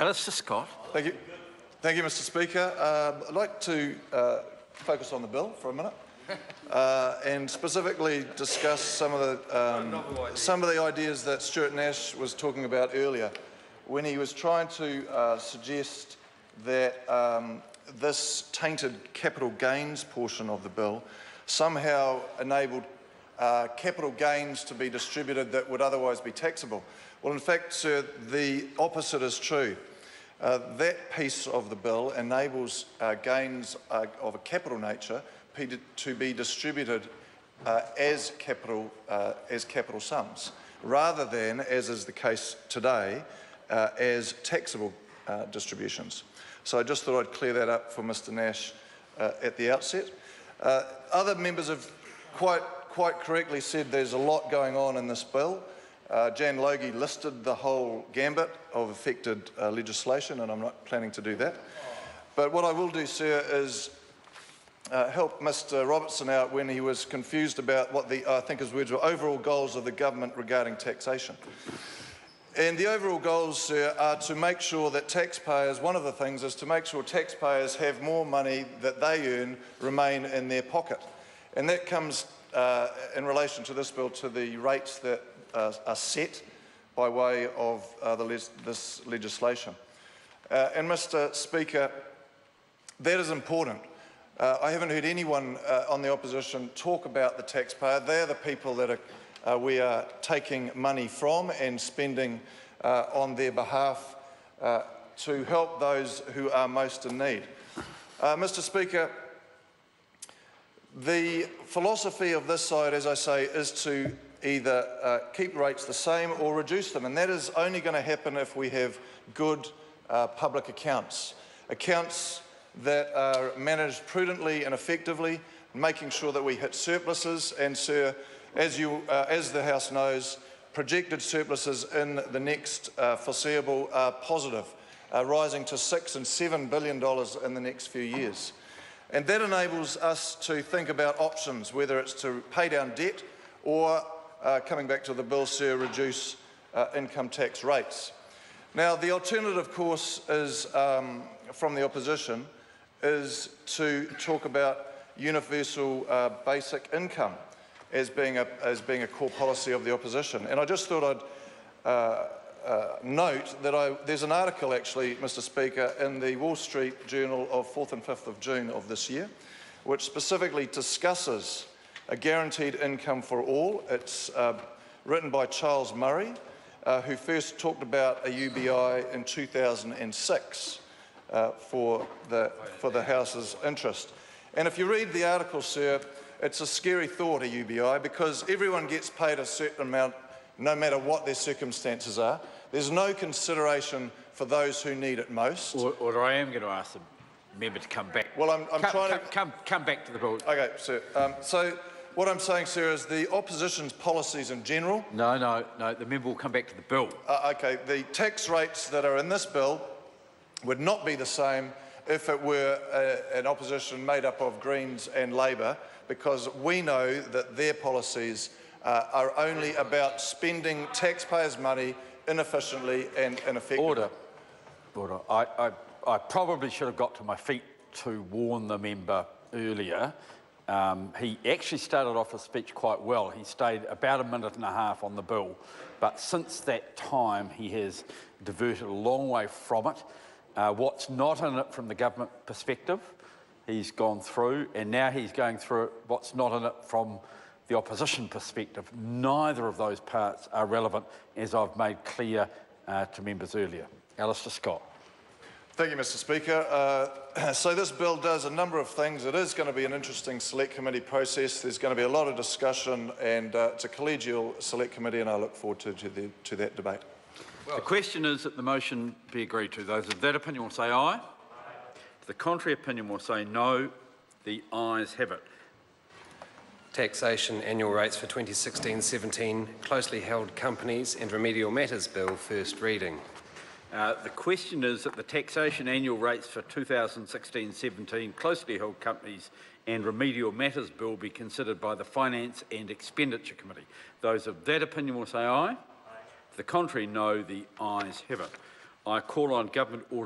Alistair Scott. Thank you. Thank you, Mr. Speaker. I'd like to focus on the bill for a minute and specifically discuss some of the ideas that Stuart Nash was talking about earlier when he was trying to suggest that this tainted capital gains portion of the bill somehow enabled capital gains to be distributed that would otherwise be taxable. Well, in fact, sir, the opposite is true. That piece of the bill enables gains of a capital nature to be distributed as capital sums, rather than, as is the case today, as taxable distributions. So I just thought I'd clear that up for Mr. Nash at the outset. Other members have quite correctly said there's a lot going on in this bill. Jan Logie listed the whole gambit of affected legislation, and I'm not planning to do that. But what I will do, sir, is help Mr. Robertson out when he was confused about what I think his words were, overall goals of the government regarding taxation. And the overall goals, sir, are to make sure that taxpayers, one of the things is to make sure taxpayers have more money that they earn remain in their pocket. And that comes in relation to this bill to the rates that are set by way of this legislation. And Mr. Speaker, that is important. I haven't heard anyone on the opposition talk about the taxpayer. They're the people that we are taking money from and spending on their behalf to help those who are most in need. Mr. Speaker, the philosophy of this side, as I say, is to either keep rates the same or reduce them, and that is only going to happen if we have good public accounts. Accounts that are managed prudently and effectively, making sure that we hit surpluses, and, sir, as the House knows, projected surpluses in the next foreseeable are positive, rising to $6 and $7 billion in the next few years. And that enables us to think about options, whether it's to pay down debt or, coming back to the bill, sir, reduce income tax rates. Now, the alternative, of course, is, from the opposition, is to talk about universal basic income as being a core policy of the opposition. And I just thought I'd note that there's an article, actually, Mr. Speaker, in the Wall Street Journal of 4th and 5th of June of this year, which specifically discusses a guaranteed income for all. It's written by Charles Murray, who first talked about a UBI in 2006 for the House's interest. And if you read the article, sir, it's a scary thought, a UBI, because everyone gets paid a certain amount no matter what their circumstances are. There's no consideration for those who need it most. Or I am going to ask the member to come back. Well, I'm trying to... Come back to the bill. OK, sir. So what I'm saying, sir, is the opposition's policies in general... No, the member will come back to the bill. OK, the tax rates that are in this bill would not be the same if it were an opposition made up of Greens and Labor, because we know that their policies are only about spending taxpayers' money inefficiently and ineffectively. Order. I probably should have got to my feet to warn the member earlier. He actually started off his speech quite well. He stayed about a minute and a half on the bill, but since that time he has diverted a long way from it. What's not in it from the government perspective, he's gone through, and now he's going through what's not in it from the opposition perspective. Neither of those parts are relevant, as I've made clear to members earlier. Alistair Scott. Thank you, Mr. Speaker. So this bill does a number of things. It is going to be an interesting select committee process. There's going to be a lot of discussion, and it's a collegial select committee, and I look forward to that debate. The question is that the motion be agreed to. Those of that opinion will say aye. The contrary opinion will say no. The ayes have it. Taxation Annual Rates for 2016-17, Closely Held Companies and Remedial Matters Bill, first reading. The question is that the Taxation Annual Rates for 2016-17, Closely Held Companies and Remedial Matters Bill be considered by the Finance and Expenditure Committee. Those of that opinion will say aye. The contrary, no. The ayes have it. I call on Government Order